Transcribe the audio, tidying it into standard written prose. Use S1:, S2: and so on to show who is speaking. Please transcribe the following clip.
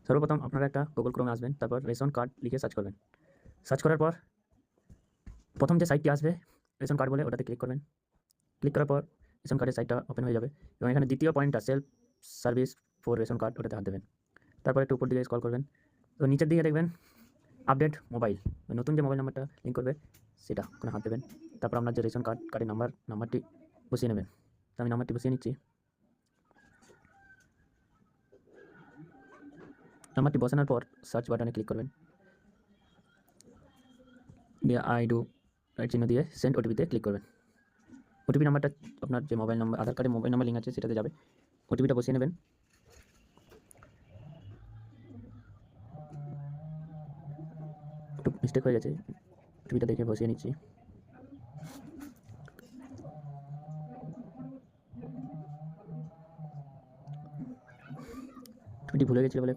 S1: সর্বপ্রথম আপনারা একটা গুগল ক্রোমে আসবেন, তারপর রেশন কার্ড লিখে সার্চ করবেন। সার্চ করার পর প্রথম যে সাইটটি আসবে রেশন কার্ড বলে, ওটাতে ক্লিক করবেন। ক্লিক করার পর রেশন কার্ডের সাইটটা ওপেন হয়ে যাবে এবং এখানে দ্বিতীয় পয়েন্টটা self service for ration card, ওটাতে হাত দেবেন। তারপর একটু উপর দিকে স্ক্রল করবেন, তো নিচের দিকে দেখবেন আপডেট মোবাইল, নতুন যে মোবাইল নাম্বারটা লিঙ্ক করবে সেটা ওখানে হাত দেবেন। তারপর আপনার যে রেশন কার্ডের নাম্বারটি বসিয়ে নেবেন। তো আমি নাম্বারটি বসিয়ে নিচ্ছি। নাম্বারটি বসানোর পর সার্চ বাটনে ক্লিক করবেন, দিয়ে আই ডু রাইট চিহ্ন দিয়ে সেন্ড ওটিপিতে ক্লিক করবেন। ওটিপি নাম্বারটা আপনার যে মোবাইল নাম্বার, আধার কার্ডে মোবাইল নাম্বার লিঙ্ক আছে সেটাতে যাবে। ওটিপিটা বসিয়ে নেবেন। একটু মিস্টেক হয়ে গেছে, ওটিপিটা দেখে বসিয়ে নিচ্ছি। ওটিপি ভুলে গেছি বলে